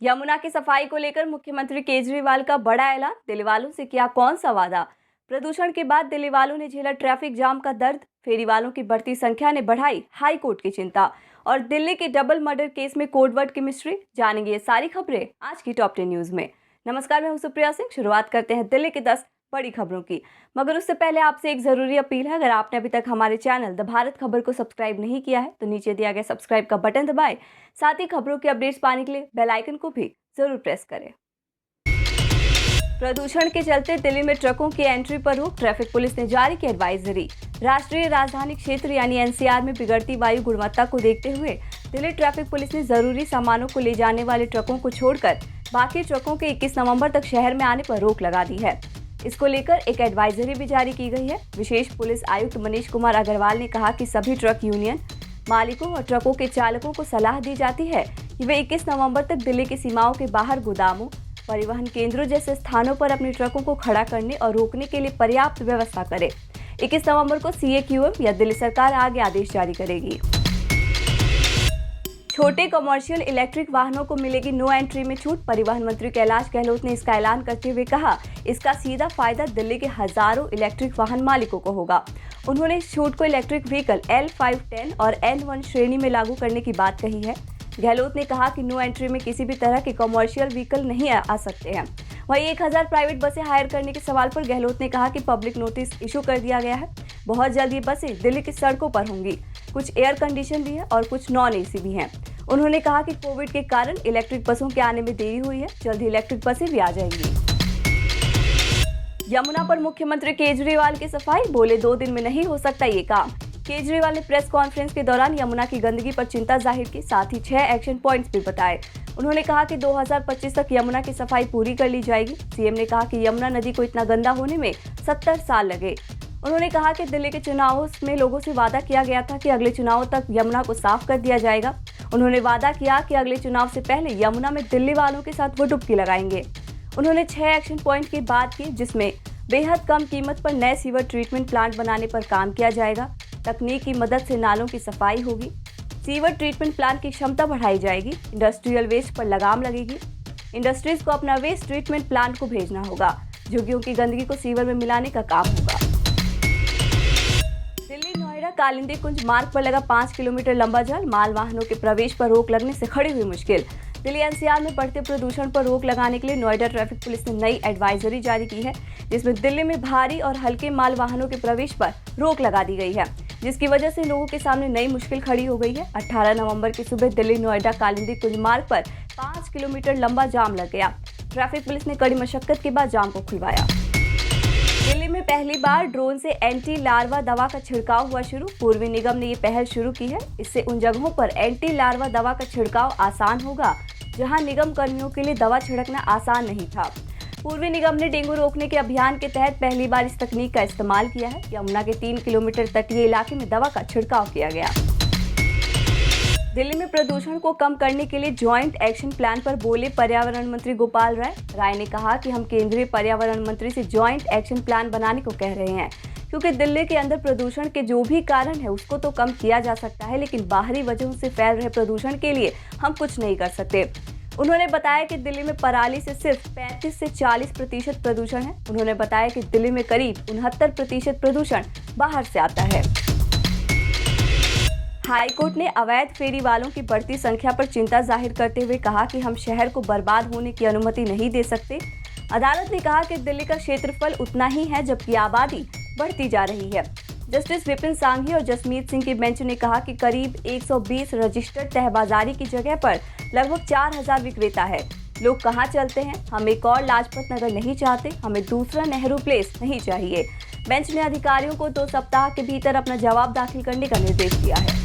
यमुना की सफाई को लेकर मुख्यमंत्री केजरीवाल का बड़ा ऐलान। दिल्ली वालों से किया कौन सा वादा। प्रदूषण के बाद दिल्ली वालों ने झेला ट्रैफिक जाम का दर्द। फेरी वालों की बढ़ती संख्या ने बढ़ाई हाई कोर्ट की चिंता। और दिल्ली के डबल मर्डर केस में कोडवर्ड की मिस्ट्री। जानेंगे ये सारी खबरें आज की टॉप 10 न्यूज में। नमस्कार, मैं हूं सुप्रिया सिंह। शुरुआत करते हैं दिल्ली के 10 बड़ी खबरों की। मगर उससे पहले आपसे एक जरूरी अपील है। अगर आपने अभी तक हमारे चैनल द भारत खबर को सब्सक्राइब नहीं किया है तो नीचे दिया गया सब्सक्राइब का बटन दबाएं। साथ ही खबरों की अपडेट्स पाने के लिए बेल आइकन को भी जरूर प्रेस करें। प्रदूषण के चलते दिल्ली में ट्रकों की एंट्री पर रोक। ट्रैफिक पुलिस ने जारी की एडवाइजरी। राष्ट्रीय राजधानी क्षेत्र यानी एनसीआर में बिगड़ती वायु गुणवत्ता को देखते हुए दिल्ली ट्रैफिक पुलिस ने जरूरी सामानों को ले जाने वाले ट्रकों को छोड़कर बाकी ट्रकों के 21 नवंबर तक शहर में आने पर रोक लगा दी है। इसको लेकर एक एडवाइजरी भी जारी की गई है। विशेष पुलिस आयुक्त मनीष कुमार अग्रवाल ने कहा कि सभी ट्रक यूनियन मालिकों और ट्रकों के चालकों को सलाह दी जाती है कि वे 21 नवंबर तक दिल्ली की सीमाओं के बाहर गोदामों, परिवहन केंद्रों जैसे स्थानों पर अपने ट्रकों को खड़ा करने और रोकने के लिए पर्याप्त व्यवस्था करें। 21 नवंबर को सीएक्यूएम या दिल्ली सरकार आगे आदेश जारी करेगी। छोटे कमर्शियल इलेक्ट्रिक वाहनों को मिलेगी नो एंट्री में छूट। परिवहन मंत्री कैलाश गहलोत ने इसका ऐलान करते हुए कहा, इसका सीधा फायदा दिल्ली के हजारों इलेक्ट्रिक वाहन मालिकों को होगा। उन्होंने इस छूट को इलेक्ट्रिक व्हीकल L510 और N1 श्रेणी में लागू करने की बात कही है। गहलोत ने कहा कि नो एंट्री में किसी भी तरह के कमर्शियल व्हीकल नहीं आ सकते हैं। वहीं 1000 प्राइवेट बसें हायर करने के सवाल पर गहलोत ने कहा कि पब्लिक नोटिस इशू कर दिया गया है। बहुत जल्द ये बसें दिल्ली की सड़कों पर होंगी। कुछ एयर कंडीशन भी है और कुछ नॉन एसी भी हैं। उन्होंने कहा कि कोविड के कारण इलेक्ट्रिक बसों के आने में देरी हुई है, जल्द ही इलेक्ट्रिक बसें भी आ जाएंगी। यमुना पर मुख्यमंत्री केजरीवाल की सफाई। बोले 2 दिन में नहीं हो सकता ये काम। केजरीवाल ने प्रेस कॉन्फ्रेंस के दौरान यमुना की गंदगी पर चिंता जाहिर की, साथ ही 6 एक्शन पॉइंट्स भी बताए। उन्होंने कहा कि 2025 तक यमुना की सफाई पूरी कर ली जाएगी। सीएम ने कहा कि यमुना नदी को इतना गंदा होने में 70 साल लगे। उन्होंने कहा कि दिल्ली के चुनावों में लोगों से वादा किया गया था कि अगले चुनाव तक यमुना को साफ कर दिया जाएगा। उन्होंने वादा किया कि अगले चुनाव से पहले यमुना में दिल्ली वालों के साथ वो डुबकी लगाएंगे। उन्होंने 6 एक्शन पॉइंट की बात की, जिसमें बेहद कम कीमत पर नए सीवर ट्रीटमेंट प्लांट बनाने पर काम किया जाएगा। तकनीक की मदद से नालों की सफाई होगी। सीवर ट्रीटमेंट प्लांट की क्षमता बढ़ाई जाएगी। इंडस्ट्रियल वेस्ट पर लगाम लगेगी। इंडस्ट्रीज को अपना वेस्ट ट्रीटमेंट प्लांट को भेजना होगा। झुग्गियों की गंदगी को सीवर में मिलाने का काम होगा। दिल्ली नोएडा कालिंदी कुंज मार्ग पर लगा 5 किलोमीटर लंबा जाल। माल वाहनों के प्रवेश पर रोक लगने से खड़ी हुई मुश्किल। दिल्ली एनसीआर में बढ़ते प्रदूषण पर रोक लगाने के लिए नोएडा ट्रैफिक पुलिस ने नई एडवाइजरी जारी की है, जिसमें दिल्ली में भारी और हल्के माल वाहनों के प्रवेश पर रोक लगा दी गई है, जिसकी वजह से लोगों के सामने नई मुश्किल खड़ी हो गई है। 18 नवंबर की सुबह दिल्ली नोएडा कालिंदी कुंज मार्ग पर 5 किलोमीटर लंबा जाम लग गया। ट्रैफिक पुलिस ने कड़ी मशक्कत के बाद जाम को खुलवाया। दिल्ली में पहली बार ड्रोन से एंटी लार्वा दवा का छिड़काव हुआ शुरू। पूर्वी निगम ने ये पहल शुरू की है। इससे उन जगहों पर एंटी लार्वा दवा का छिड़काव आसान होगा जहां निगम कर्मियों के लिए दवा छिड़कना आसान नहीं था। पूर्वी निगम ने डेंगू रोकने के अभियान के तहत पहली बार इस तकनीक का इस्तेमाल किया है। यमुना के 3 किलोमीटर तटीय इलाके में दवा का छिड़काव किया गया। दिल्ली में प्रदूषण को कम करने के लिए ज्वाइंट एक्शन प्लान पर बोले पर्यावरण मंत्री गोपाल राय ने कहा कि हम केंद्रीय पर्यावरण मंत्री से ज्वाइंट एक्शन प्लान बनाने को कह रहे हैं, क्योंकि दिल्ली के अंदर प्रदूषण के जो भी कारण है उसको तो कम किया जा सकता है, लेकिन बाहरी वजहों से फैल रहे प्रदूषण के लिए हम कुछ नहीं कर सकते। उन्होंने बताया कि दिल्ली में पराली से सिर्फ 35 से 40% प्रदूषण है। उन्होंने बताया कि दिल्ली में करीब 69% प्रदूषण बाहर से आता है। हाईकोर्ट ने अवैध फेरी वालों की बढ़ती संख्या पर चिंता जाहिर करते हुए कहा कि हम शहर को बर्बाद होने की अनुमति नहीं दे सकते। अदालत ने कहा कि दिल्ली का क्षेत्रफल उतना ही है जबकि आबादी बढ़ती जा रही है। जस्टिस विपिन सांघी और जसमीत सिंह की बेंच ने कहा कि करीब 120 रजिस्टर्ड तहबाजारी की जगह पर लगभग 4000 विक्रेता है। लोग कहाँ चलते हैं? हम एक और लाजपत नगर नहीं चाहते, हमें दूसरा नेहरू प्लेस नहीं चाहिए। बेंच ने अधिकारियों को 2 सप्ताह के भीतर अपना जवाब दाखिल करने का निर्देश दिया है।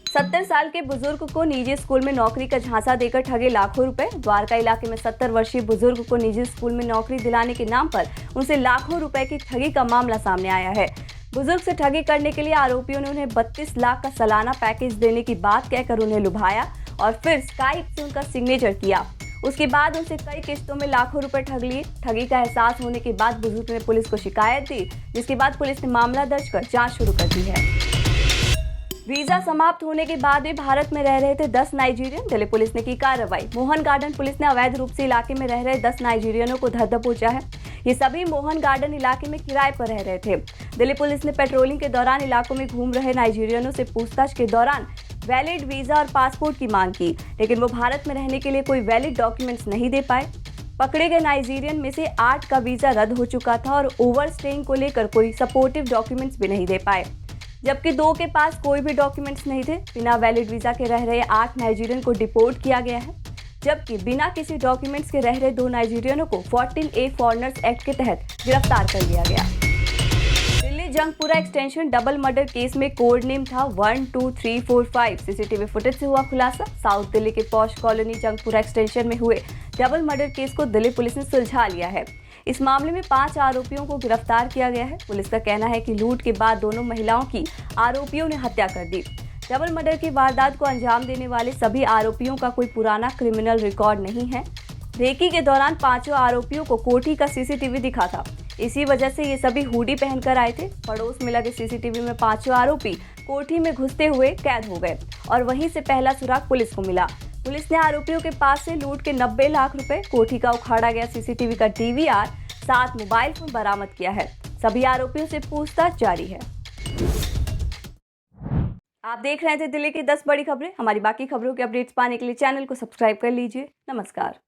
70 साल के बुजुर्ग को निजी स्कूल में नौकरी का झांसा देकर ठगे लाखों रुपए। द्वारका इलाके में 70 वर्षीय बुजुर्ग को निजी स्कूल में नौकरी दिलाने के नाम पर उनसे लाखों रुपए की ठगी का मामला सामने आया है। बुजुर्ग से ठगी करने के लिए आरोपियों ने उन्हें 32 लाख का सालाना पैकेज देने की बात कहकर उन्हें लुभाया और फिर स्काइप से उनका सिग्नेचर किया। उसके बाद उनसे कई किस्तों में लाखों रुपए ठग लिए। ठगी का एहसास होने के बाद बुजुर्ग ने पुलिस को शिकायत दी, जिसके बाद पुलिस ने मामला दर्ज कर जांच शुरू कर दी है। वीजा समाप्त होने के बाद भी भारत में रह रहे थे 10 नाइजीरियन। दिल्ली पुलिस ने की कार्रवाई। मोहन गार्डन पुलिस ने अवैध रूप से इलाके में रह रहे 10 नाइजीरियनों को धर दबोचा है। ये सभी मोहन गार्डन इलाके में किराए पर रह रहे थे। दिल्ली पुलिस ने पेट्रोलिंग के दौरान इलाकों में घूम रहे नाइजीरियनों से पूछताछ के दौरान वैलिड वीजा और पासपोर्ट की मांग की, लेकिन वो भारत में रहने के लिए कोई वैलिड डॉक्यूमेंट्स नहीं दे पाए। पकड़े गए नाइजीरियन में से 8 का वीजा रद्द हो चुका था और ओवर स्टेइंग को लेकर कोई सपोर्टिव डॉक्यूमेंट्स भी नहीं दे पाए, जबकि 2 के पास कोई भी डॉक्यूमेंट्स नहीं थे। बिना वैलिड वीजा के रह रहे 8 नाइजीरियन को डिपोर्ट किया गया है, जबकि बिना किसी डॉक्यूमेंट्स के रह रहे 2 नाइजीरियनों को 14A फॉरेनर्स एक्ट के तहत गिरफ्तार कर लिया गया। Delhi Jangpura extension double murder case में कोड नेम था 1 2 3 4 5। सीसीटीवी फुटेज से हुआ खुलासा। साउथ दिल्ली के पॉश कॉलोनी जंगपुरा एक्सटेंशन में हुए डबल मर्डर केस को दिल्ली पुलिस ने सुलझा लिया है। इस मामले में 5 आरोपियों को गिरफ्तार किया गया है। पुलिस का कहना है कि लूट के बाद दोनों महिलाओं की आरोपियों ने हत्या कर दी। डबल मर्डर की वारदात को अंजाम देने वाले सभी आरोपियों का कोई पुराना क्रिमिनल रिकॉर्ड नहीं है। रेकी के दौरान 5 आरोपियों को कोठी का सीसीटीवी दिखा था। इसी वजह से ये सभी हुडी पहनकर आए थे। पड़ोस में लगे सीसीटीवी में 5 आरोपी कोठी में घुसते हुए कैद हो गए और वहीं से पहला सुराग पुलिस को मिला। पुलिस ने आरोपियों के पास से लूट के 90 लाख रुपए, कोठी का उखाड़ा गया सीसीटीवी का DVR, 7 मोबाइल फोन बरामद किया है। सभी आरोपियों से पूछताछ जारी है। आप देख रहे थे दिल्ली की 10 बड़ी खबरें। हमारी बाकी खबरों के अपडेट्स पाने के लिए चैनल को सब्सक्राइब कर लीजिए। नमस्कार।